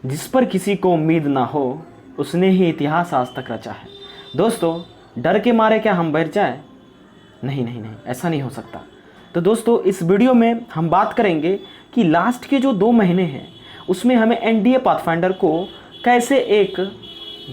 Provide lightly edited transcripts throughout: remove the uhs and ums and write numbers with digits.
जिस पर किसी को उम्मीद ना हो उसने ही इतिहास आज तक रचा है। दोस्तों, डर के मारे क्या हम बैठ जाएं? नहीं नहीं नहीं, ऐसा नहीं हो सकता। तो दोस्तों, इस वीडियो में हम बात करेंगे कि लास्ट के जो 2 महीने हैं उसमें हमें एनडीए पाथफाइंडर को कैसे एक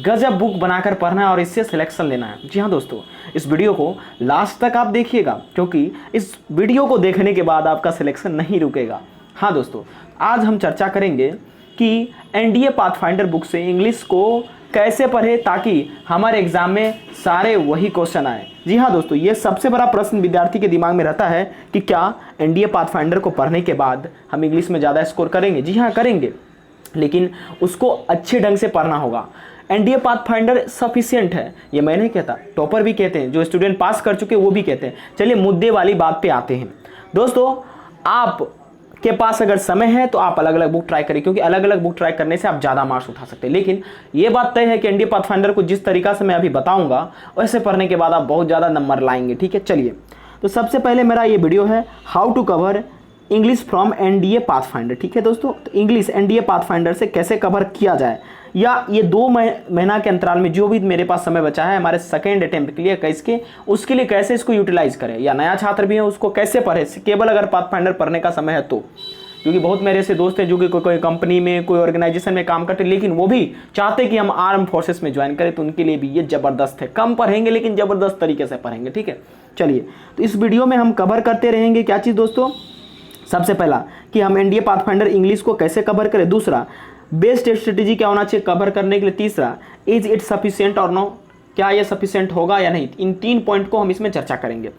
गजब बुक बनाकर पढ़ना है और इससे सिलेक्शन लेना है। जी हाँ दोस्तों, इस वीडियो को लास्ट तक आप देखिएगा, क्योंकि इस वीडियो को देखने के बाद आपका सिलेक्शन नहीं रुकेगा। हाँ दोस्तों, आज हम चर्चा करेंगे कि एनडीए पाथफाइंडर बुक से इंग्लिश को कैसे पढ़े ताकि हमारे एग्जाम में सारे वही क्वेश्चन आए। जी हाँ दोस्तों, ये सबसे बड़ा प्रश्न विद्यार्थी के दिमाग में रहता है कि क्या एनडीए पाथफाइंडर को पढ़ने के बाद हम इंग्लिश में ज़्यादा स्कोर करेंगे। जी हाँ, करेंगे, लेकिन उसको अच्छे ढंग से पढ़ना होगा। एनडीए पाथफाइंडर सफिशिएंट है, ये मैं नहीं कहता, टॉपर भी कहते हैं, जो स्टूडेंट पास कर चुके वो भी कहते हैं। चलिए मुद्दे वाली बात पे आते हैं। दोस्तों, आप के पास अगर समय है तो आप अलग अलग बुक ट्राई करिए, क्योंकि अलग अलग बुक ट्राई करने से आप ज़्यादा मार्क्स उठा सकते हैं। लेकिन ये बात तय है कि एनडीए पाथफाइंडर को जिस तरीका से मैं अभी बताऊंगा वैसे पढ़ने के बाद आप बहुत ज़्यादा नंबर लाएंगे। ठीक है, चलिए। तो सबसे पहले मेरा ये वीडियो है how to cover English from NDA Pathfinder. ठीक है दोस्तों, तो इंग्लिश एनडीए पाथफाइंडर से कैसे कवर किया जाए, या ये 2 महीना के अंतराल में जो भी मेरे पास समय बचा है हमारे सेकेंड अटेम्प्ट के लिए इसके उसके लिए कैसे इसको यूटिलाइज करें, या नया छात्र भी है उसको कैसे पढ़े केवल अगर पाथफाइंडर पढ़ने का समय है तो। क्योंकि बहुत मेरे से दोस्त हैं जो कि कोई कंपनी में कोई ऑर्गेनाइजेशन में काम करते हैं, लेकिन वो भी चाहते कि हम आर्म फोर्सेस में ज्वाइन करें, तो उनके लिए भी ये ज़बरदस्त है। कम पढ़ेंगे लेकिन ज़बरदस्त तरीके से पढ़ेंगे। ठीक है, चलिए। तो इस वीडियो में हम कवर करते रहेंगे क्या चीज़ दोस्तों, सबसे पहला कि हम एनडीए पाथफाइंडर इंग्लिश को कैसे कवर करें, दूसरा बेस्ट स्ट्रेटेजी क्या होना चाहिए कवर करने के लिए, तीसरा इज इट सफिशिएंट और नो, क्या ये सफिशिएंट होगा या नहीं। इन 3 पॉइंट को हम इसमें चर्चा करेंगे।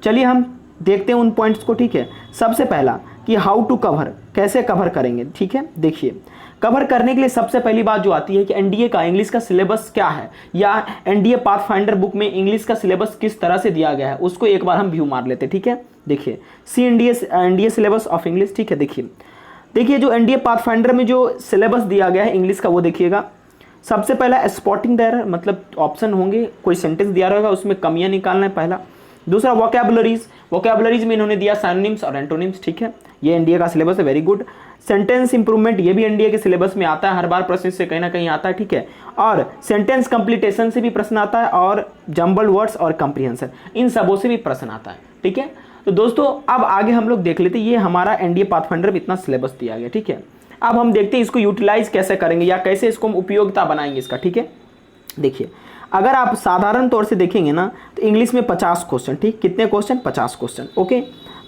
चलिए हम देखते हैं उन पॉइंट्स को। ठीक है, सबसे पहला कि हाउ टू कवर, कैसे कवर करेंगे। ठीक है, देखिए, कवर करने के लिए सबसे पहली बात जो आती है कि एनडीए का इंग्लिश का सिलेबस क्या है, या एनडीए पाथफाइंडर बुक में इंग्लिश का सिलेबस किस तरह से दिया गया है, उसको एक बार हम व्यू मार लेते हैं। ठीक है, देखिए, सी एनडीए सिलेबस ऑफ इंग्लिश। ठीक है, देखिए जो एनडीए पाथफाइंडर में जो सिलेबस दिया गया है इंग्लिश का वो देखिएगा। सबसे पहला स्पॉटिंग द एरर, मतलब ऑप्शन होंगे, कोई सेंटेंस दिया रहेगा उसमें कमियां निकालना है पहला। दूसरा वोकैबुलरीज में इन्होंने दिया सिनोनिम्स और एंटोनिम्स। ठीक है, ये एनडीए का सिलेबस है, वेरी गुड। सेंटेंस इंप्रूवमेंट, ये भी एनडीए के सिलेबस में आता है, हर बार प्रश्न से कहीं ना कहीं आता है। ठीक है, और सेंटेंस कंप्लीटेशन से भी प्रश्न आता है, और जम्बल वर्ड्स और कंप्रीहेंशन, इन सबों से भी प्रश्न आता है। ठीक है, तो दोस्तों अब आगे हम लोग देख लेते हैं, ये हमारा एनडीए पाथफाइंडर में इतना सिलेबस दिया गया। ठीक है, अब हम देखते हैं इसको यूटिलाइज कैसे करेंगे या कैसे इसको हम उपयोगिता बनाएंगे इसका। ठीक है, देखिए, अगर आप साधारण तौर से देखेंगे ना तो इंग्लिश में 50 क्वेश्चन, ठीक, कितने क्वेश्चन, 50 क्वेश्चन। ओके,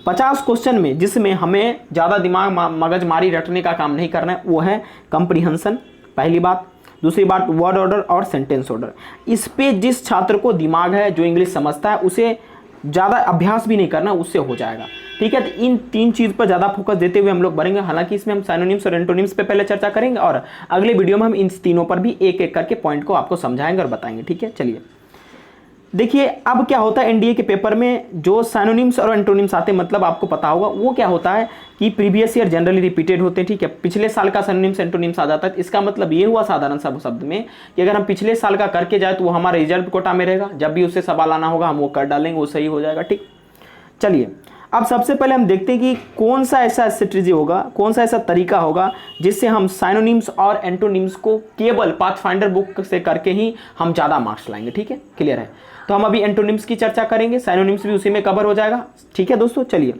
50 क्वेश्चन में जिसमें हमें ज़्यादा दिमाग मगजमारी रटने का काम नहीं करना है, वो है कंप्रीहेंशन, पहली बात। दूसरी बात वर्ड ऑर्डर और सेंटेंस ऑर्डर। इस पे जिस छात्र को दिमाग है, जो इंग्लिश समझता है, उसे ज़्यादा अभ्यास भी नहीं करना, उससे हो जाएगा। ठीक है, तो इन 3 चीज़ पर ज़्यादा फोकस देते हुए हम लोग बढ़ेंगे। हालांकि इसमें हम सिनोनिम्स और एंटोनिम्स पे पहले चर्चा करेंगे, और अगले वीडियो में हम इन तीनों पर भी एक एक करके पॉइंट को आपको समझाएंगे और बताएंगे। ठीक है, चलिए देखिए, अब क्या होता है एनडीए के पेपर में जो सिनोनिम्स और एंटोनिम्स आते हैं, मतलब आपको पता होगा वो क्या होता है कि प्रीवियस ईयर जनरली रिपीटेड होते हैं। ठीक है, पिछले साल का सिनोनिम्स एंटोनिम्स आ जाता है। इसका मतलब ये हुआ साधारण सब शब्द में कि अगर हम पिछले साल का करके जाए तो वो हमारे रिजल्ट कोटा में रहेगा, जब भी उससे सवाल आना होगा हम वो कर डालेंगे, वो सही हो जाएगा। ठीक, चलिए अब सबसे पहले हम देखते हैं कि कौन सा ऐसा स्ट्रेटजी होगा, कौन सा ऐसा तरीका होगा जिससे हम सिनोनिम्स और एंटोनिम्स को केवल पाथफाइंडर बुक से करके ही हम ज़्यादा मार्क्स लाएंगे। ठीक है, क्लियर है। तो हम अभी एंटोनिम्स की चर्चा करेंगे, सिनोनिम्स भी उसी में कवर हो जाएगा। ठीक है दोस्तों, चलिए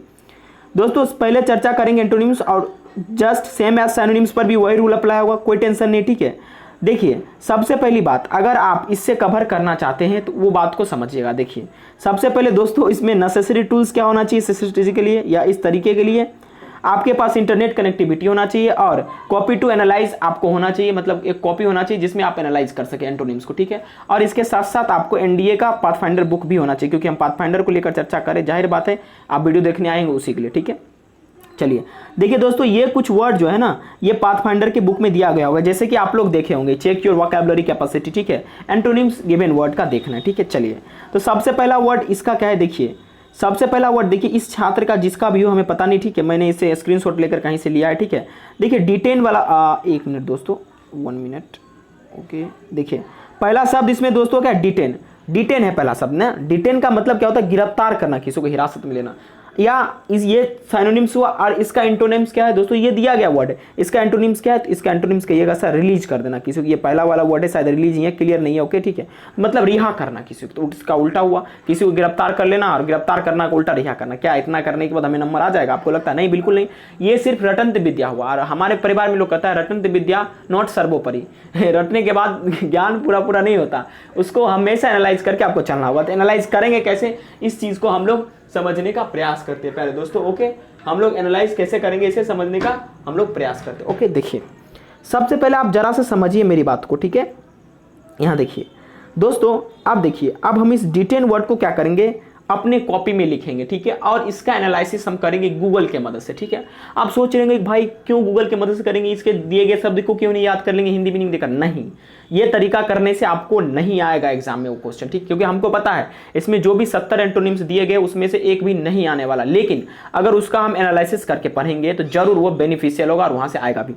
दोस्तों पहले चर्चा करेंगे एंटोनिम्स, और जस्ट सेम एज सिनोनिम्स पर भी वही रूल अप्लाई होगा, कोई टेंशन नहीं। ठीक है, देखिए सबसे पहली बात, अगर आप इससे कवर करना चाहते हैं तो वो बात को समझिएगा। देखिए सबसे पहले दोस्तों इसमें नेसेसरी टूल्स क्या होना चाहिए इस स्ट्रेटजी के लिए या इस तरीके के लिए, आपके पास इंटरनेट कनेक्टिविटी होना चाहिए, और कॉपी टू एनालाइज आपको होना चाहिए, मतलब एक कॉपी होना चाहिए जिसमें आप एनालाइज कर सके एंटोनिम्स को। ठीक है, और इसके साथ साथ आपको एनडीए का पाथफाइंडर बुक भी होना चाहिए, क्योंकि हम पाथफाइंडर को लेकर चर्चा करें, जाहिर बात है आप वीडियो देखने आएंगे उसी के लिए। ठीक है, चलिए देखिए दोस्तों, ये कुछ वर्ड जो है ना ये पाथफाइंडर की बुक में दिया गया होगा, जैसे कि आप लोग देखे होंगे, चेक योर वोकैबुलरी कैपेसिटी। ठीक है, एंटोनिम्स गिवन वर्ड का देखना है। ठीक है, चलिए तो सबसे पहला वर्ड इसका क्या है, देखिए सबसे पहला वर्ड देखिए, इस छात्र का जिसका व्यू हमें पता नहीं। ठीक है, मैंने इसे स्क्रीनशॉट लेकर कहीं से लिया है। ठीक है, देखिए डिटेन वाला, 1 मिनट दोस्तों, 1 मिनट। ओके, देखिए पहला शब्द इसमें दोस्तों क्या है, डिटेन। डिटेन है पहला शब्द ना। डिटेन का मतलब क्या होता है, गिरफ्तार करना, किसी को हिरासत में लेना। या ये साइनोनिम्स हुआ, और इसका एंटोनिम्स क्या है दोस्तों, ये दिया गया वर्ड है, इसका एंटोनिम्स क्या है, तो इसका एंटोनिम्स कहिएगा सर रिलीज कर देना किसी को, ये पहला वाला वर्ड है शायद रिलीज ही है, क्लियर नहीं है, ओके ठीक है, मतलब रिहा करना किसी को, तो इसका उल्टा हुआ किसी को गिरफ्तार कर लेना, और गिरफ्तार करना को उल्टा रिहा करना। क्या इतना करने के बाद हमें नंबर आ जाएगा, आपको लगता है? नहीं, बिल्कुल नहीं, ये सिर्फ रटंत विद्या हुआ। और हमारे परिवार में लोग कहता है रटंत विद्या नॉट सर्वोपरि रटने के बाद ज्ञान पूरा पूरा नहीं होता, उसको हमेशा एनालाइज करके आपको चलना होगा। तो एनालाइज करेंगे कैसे, इस चीज को हम लोग समझने का प्रयास करते हैं पहले दोस्तों, ओके। हम लोग एनालाइज कैसे करेंगे, इसे समझने का हम लोग प्रयास करते हैं, ओके। देखिए सबसे पहले आप जरा से समझिए मेरी बात को, ठीक है। यहाँ देखिए दोस्तों, अब देखिए, अब हम इस डिटेन वर्ड को क्या करेंगे, अपने कॉपी में लिखेंगे, ठीक है, और इसका एनालिसिस हम करेंगे गूगल के मदद से, ठीक है। आप सोच रहे हैं भाई क्यों गूगल के मदद से करेंगे, इसके दिए गए शब्द को क्यों नहीं याद कर लेंगे, हिंदी मीनिंग देकर? नहीं, ये तरीका करने से आपको नहीं आएगा एग्जाम में वो क्वेश्चन, ठीक, क्योंकि हमको पता है इसमें जो भी 70 एंटोनिम्स दिए गए उसमें से एक भी नहीं आने वाला, लेकिन अगर उसका हम एनालिसिस करके पढ़ेंगे तो जरूर वो बेनिफिशियल होगा और वहां से आएगा भी।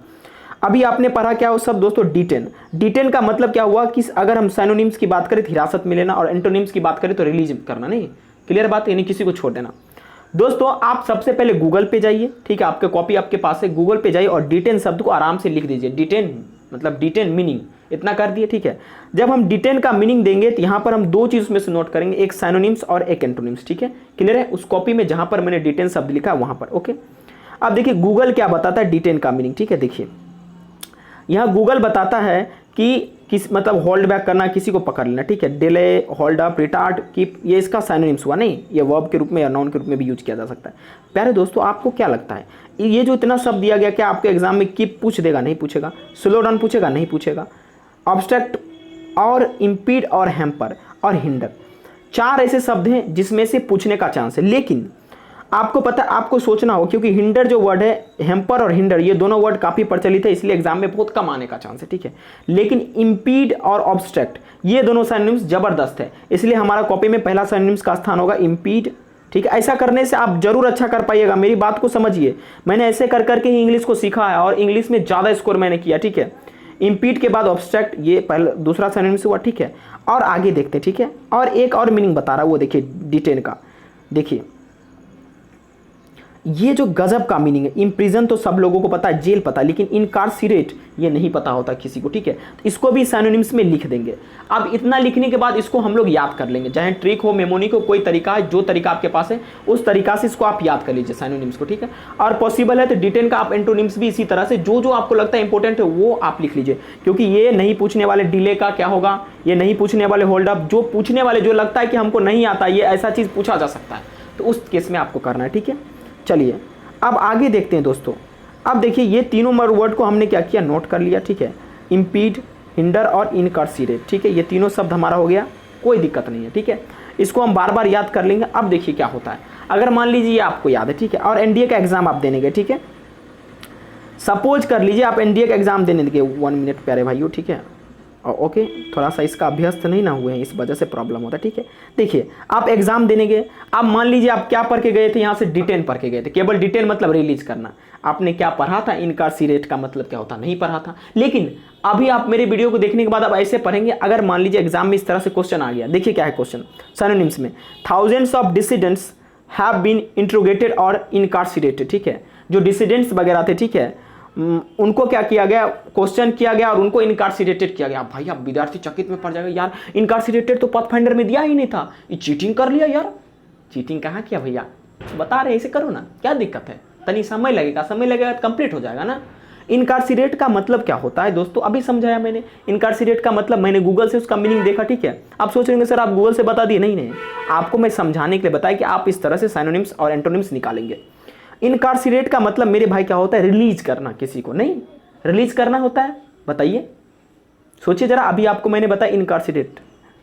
अभी आपने पढ़ा क्या हो सब दोस्तों, डिटेन। डिटेन का मतलब क्या हुआ कि अगर हम साइनोनिम्स की बात करें तो हिरासत में लेना, और एंटोनिम्स की बात करें तो रिलीज करना, नहीं, क्लियर बात, यानी किसी को छोड़ देना। दोस्तों आप सबसे पहले गूगल पे जाइए, ठीक है, आपके कॉपी आपके पास है, गूगल पे जाइए और डिटेन शब्द को आराम से लिख दीजिए। डिटेन मतलब डिटेन मीनिंग, इतना कर दिए, ठीक है। जब हम डिटेन का मीनिंग देंगे तो यहां पर हम दो चीज में से नोट करेंगे, एक साइनोनिम्स और एक एंटोनिम्स, ठीक है, क्लियर है। उस कॉपी में जहां पर मैंने डिटेन शब्द लिखा वहां पर, ओके। अब देखिए गूगल क्या बताता है डिटेन का मीनिंग, ठीक है। देखिए यहां गूगल बताता है कि किस मतलब होल्ड बैक करना, किसी को पकड़ लेना, ठीक है, delay, hold up, retard, keep, ये इसका साइनोनिम्स हुआ, नहीं, ये वर्ब के रूप में या नाउन के रूप में भी यूज किया जा सकता है। प्यारे दोस्तों आपको क्या लगता है ये जो इतना शब्द दिया गया, क्या आपके एग्जाम में कीप पूछ देगा? नहीं पूछेगा। स्लो डाउन पूछेगा? नहीं पूछेगा। ऑब्स्ट्रक्ट और इम्पीड और हैम्पर और हिंडर, चार ऐसे शब्द हैं जिसमें से पूछने का चांस है, लेकिन आपको पता, आपको सोचना हो, क्योंकि हिंडर जो वर्ड है, हेम्पर और हिंडर, ये दोनों वर्ड काफी प्रचलित है, इसलिए एग्जाम में बहुत कम आने का चांस है, ठीक है। लेकिन इम्पीड और ऑब्स्ट्रक्ट ये दोनों साइनोनिम्स जबरदस्त है, इसलिए हमारा कॉपी में पहला साइनोनिम्स का स्थान होगा इम्पीड, ठीक है। ऐसा करने से आप जरूर अच्छा कर पाइएगा, मेरी बात को समझिए, मैंने ऐसे कर करके ही इंग्लिश को सीखा है और इंग्लिश में ज्यादा स्कोर मैंने किया, ठीक है। इम्पीड के बाद ऑब्स्ट्रक्ट, ये पहला दूसरा साइनोनिम्स हुआ, ठीक है। और आगे देखते हैं, ठीक है। और एक और मीनिंग बता रहा है वो देखिए डिटेन का, देखिए ये जो गजब का मीनिंग है, इम्प्रिजन तो सब लोगों को पता है, जेल पता है, लेकिन इनकार्सिरेट ये नहीं पता होता किसी को, ठीक है। इसको भी साइनोनिम्स में लिख देंगे। अब इतना लिखने के बाद इसको हम लोग याद कर लेंगे, चाहे ट्रिक हो, मेमोनी को, कोई तरीका है, जो तरीका आपके पास है उस तरीका से इसको आप याद कर लीजिए साइनोनिम्स को, ठीक है। और पॉसिबल है तो डिटेन का आप एंटोनिम्स भी इसी तरह से जो जो आपको लगता है इंपॉर्टेंट है वो आप लिख लीजिए, क्योंकि ये नहीं पूछने वाले डिले का क्या होगा, ये नहीं पूछने वाले होल्ड अप, जो पूछने वाले जो लगता है कि हमको नहीं आता, ये ऐसा चीज पूछा जा सकता है, तो उस केस में आपको करना है, ठीक है। चलिए अब आगे देखते हैं दोस्तों। अब देखिए ये तीनों वर्ड को हमने क्या किया, नोट कर लिया, ठीक है। इम्पीड, हिंडर और इनकार्सिरेट, ठीक है, ये तीनों शब्द हमारा हो गया, कोई दिक्कत नहीं है, ठीक है। इसको हम बार बार याद कर लेंगे। अब देखिए क्या होता है, अगर मान लीजिए ये आपको याद है, ठीक है, और एनडीए का एग्जाम आप देने गए, ठीक है। सपोज कर लीजिए आप एनडीए का एग्जाम देने गए, 1 मिनट प्यारे भाइयों, ठीक है, ओके, थोड़ा सा इसका अभ्यस्त नहीं ना हुए हैं, इस वजह से प्रॉब्लम होता है, ठीक है। देखिए आप एग्जाम देने गए, आप मान लीजिए आप क्या पढ़ के गए थे, यहाँ से डिटेन पढ़ के गए थे, केवल डिटेन मतलब रिलीज करना। आपने क्या पढ़ा था, इनकार्सिरेट का मतलब क्या होता, नहीं पढ़ा था। लेकिन अभी आप मेरे वीडियो को देखने के बाद आप ऐसे पढ़ेंगे, अगर मान लीजिए एग्जाम में इस तरह से क्वेश्चन आ गया, देखिए क्या है क्वेश्चन सिनोनिम्स में, thousands of dissidents have been interrogated और इनकार्सिरेटेड, ठीक है। जो डिसिडेंट्स वगैरह थे, ठीक है, उनको क्या किया गया, क्वेश्चन किया गया और उनको इनकार्सिरेटेड किया गया। भाई अब विद्यार्थी चकित में पड़ जाएगा, यार इनकार्सिरेटेड तो पाथफाइंडर में दिया ही नहीं था, ये चीटिंग कर लिया यार। चीटिंग कहाँ किया भैया, बता रहे इसे करो ना, क्या दिक्कत है, तनी समय लगेगा, समय लगेगा तो कंप्लीट हो जाएगा ना। इनकार्सिरेट का मतलब क्या होता है दोस्तों, अभी समझाया मैंने। इनकार्सिरेट का मतलब मैंने गूगल से उसका मीनिंग देखा, ठीक है। आप सोच रहे होंगे सर आप गूगल से बता दिए, नहीं नहीं, आपको मैं समझाने के लिए बताया कि आप इस तरह से साइनोनिम्स और एंटोनिम्स निकालेंगे। इनकार्सिरेट का मतलब मेरे भाई क्या होता है, रिलीज करना किसी को, नहीं रिलीज करना होता है, बताइए सोचिए जरा। अभी आपको मैंने बताया इनकार्सिरेट,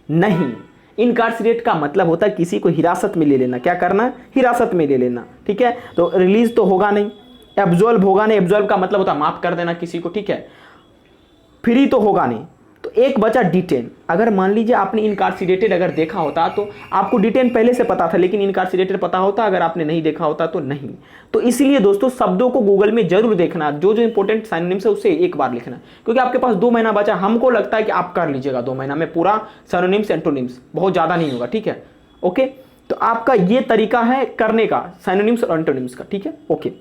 नहीं, इनकार्सिरेट का मतलब होता है किसी को हिरासत में ले लेना। क्या करना, हिरासत में ले लेना, ठीक है। तो रिलीज तो होगा नहीं, एब्जॉल्व होगा नहीं, एब्जॉल्व का मतलब होता है माफ कर देना किसी को, ठीक है। फ्री तो होगा नहीं, तो एक बचा डिटेन। अगर मान लीजिए आपने इनकार्सिरेटेड अगर देखा होता तो आपको डिटेन पहले से पता था, लेकिन इनकार्सिरेटेड पता होता, अगर आपने नहीं देखा होता तो नहीं। तो इसलिए दोस्तों शब्दों को गूगल में जरूर देखना, जो जो इंपॉर्टेंट साइनोनिम्स है उससे एक बार लिखना, क्योंकि आपके पास 2 महीना बचा। हमको लगता है कि आप कर लीजिएगा 2 महीना में पूरा साइनोनिम्स एंटोनिम्स, बहुत ज्यादा नहीं होगा, ठीक है, ओके। तो आपका ये तरीका है करने का सिनोनिम्स और एंटोनिम्स का, ठीक है। ओके,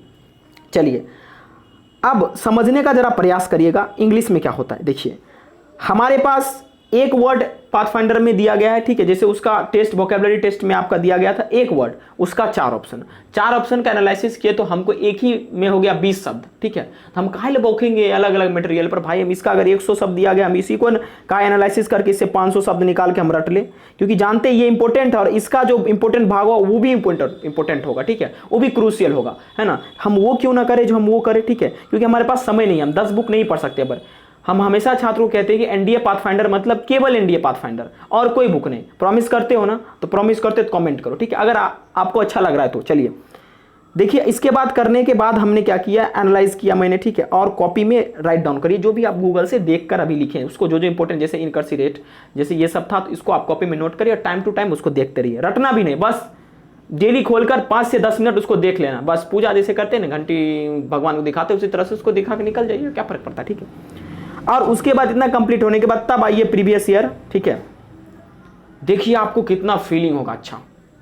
चलिए अब समझने का जरा प्रयास करिएगा इंग्लिश में क्या होता है। देखिए हमारे पास एक वर्ड पाथफाइंडर में दिया गया है, ठीक है, जैसे उसका टेस्ट वोकैबुलरी टेस्ट में आपका दिया गया था एक वर्ड, उसका 4 ऑप्शन, 4 ऑप्शन का एनालिसिस किए तो हमको एक ही में हो गया 20 शब्द, ठीक है। तो हम काहे ले बौखेंगे अलग अलग मटेरियल पर, भाई हम इसका अगर 100 शब्द दिया गया हम इसी को का एनालिसिस करके इससे 500 शब्द निकाल के हम रट ले, क्योंकि जानते ये इंपॉर्टेंट है और इसका जो इंपॉर्टेंट भाग होगा वो भी इंपॉर्टेंट होगा, ठीक है, वो भी क्रूशियल होगा, है ना। हम वो क्यों ना करें जो हम वो करें, ठीक है, क्योंकि हमारे पास समय नहीं है, हम 10 बुक नहीं पढ़ सकते। पर हम हमेशा छात्रों को कहते हैं कि एनडीए पाथफाइंडर मतलब केवल एनडीए पाथफाइंडर और कोई बुक नहीं। प्रॉमिस करते हो ना, तो प्रॉमिस करते तो कमेंट करो, ठीक है, अगर आपको अच्छा लग रहा है तो। चलिए देखिए इसके बाद करने के बाद हमने क्या किया, एनालाइज किया मैंने, ठीक है, और कॉपी में राइट डाउन करिए जो भी आप गूगल से देखकर अभी लिखे उसको, जो जो इंपॉर्टेंट जैसे इनकर्सिरेट जैसे ये सब था, तो इसको आप कॉपी में नोट करिए और टाइम टू टाइम उसको देखते रहिए, रटना भी नहीं, बस डेली खोलकर 5 से 10 मिनट उसको देख लेना, बस पूजा जैसे करते हैं ना, घंटी भगवान को दिखाते उसी तरह से उसको दिखा के निकल जाइए, क्या फर्क पड़ता है, ठीक है। और उसके बाद इतना कंप्लीट होने के बाद तब आइए प्रीवियस ईयर, ठीक है, देखिए आपको कितना फीलिंग होगा। अच्छा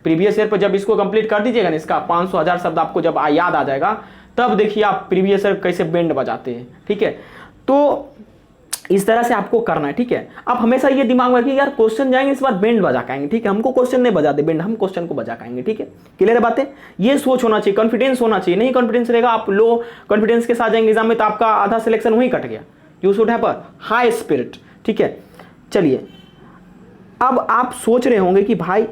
प्रीवियस ईयर पर जब इसको कंप्लीट कर दीजिएगा ना, इसका 500,000 शब्द आपको जब याद आ जाएगा, तब देखिए आप प्रीवियस ईयर कैसे बेंड बजाते हैं, ठीक है। तो इस तरह से आपको करना है, ठीक है। आप हमेशा ये दिमाग में रखिए यार क्वेश्चन जाएंगे इस बार बेंड बजा के आएंगे, ठीक है, हमको क्वेश्चन नहीं बजा दे बेंड, हम क्वेश्चन को बजा के आएंगे, ठीक है। क्लियर बात है, ये सोच होना चाहिए, कॉन्फिडेंस होना चाहिए। नहीं कॉन्फिडेंस रहेगा, आप लो कॉन्फिडेंस के साथ जाएंगे एग्जाम में, तो आपका आधा सिलेक्शन वहीं कट गया। You should have a high spirit, ठीक है। चलिए अब आप सोच रहे होंगे कि भाई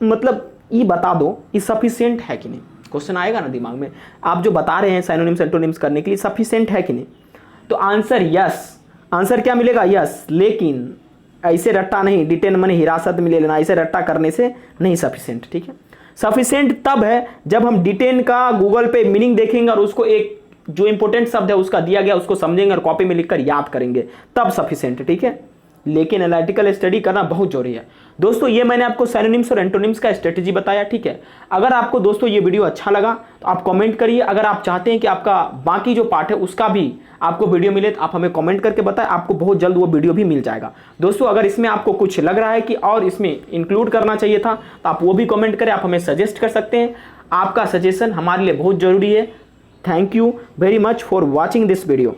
मतलब ये बता दो ये सफिशिएंट है कि नहीं, क्वेश्चन आएगा ना दिमाग में, आप जो बता रहे हैं सिनोनिम्स एंटोनिम्स करने के लिए सफिशिएंट है कि नहीं। तो आंसर यस, आंसर क्या मिलेगा, यस, लेकिन ऐसे रट्टा नहीं, डिटेन मन हिरासत में ले लेना, ऐसे रट्टा करने से नहीं सफिशिएंट, ठीक है। सफिशिएंट तब है जब हम डिटेन का गूगल पे मीनिंग देखेंगे और उसको एक जो इंपॉर्टेंट शब्द है उसका दिया गया उसको समझेंगे और कॉपी में लिखकर याद करेंगे, तब सफिशिएंट, ठीक है। लेकिन एनालिटिकल स्टडी करना बहुत जरूरी है दोस्तों। ये मैंने आपको सिनोनिम्स और एंटोनिम्स का स्ट्रेटजी बताया, ठीक है। अगर आपको दोस्तों ये वीडियो अच्छा लगा तो आप कमेंट करिए, अगर आप चाहते हैं कि आपका बाकी जो पार्ट है उसका भी आपको वीडियो मिले तो आप हमें कमेंट करके बताएं, आपको बहुत जल्द वो वीडियो भी मिल जाएगा। दोस्तों अगर इसमें आपको कुछ लग रहा है कि और इसमें इंक्लूड करना चाहिए था तो आप वो भी कमेंट करें, आप हमें सजेस्ट कर सकते हैं, आपका सजेशन हमारे लिए बहुत जरूरी है। Thank you very much for watching this video.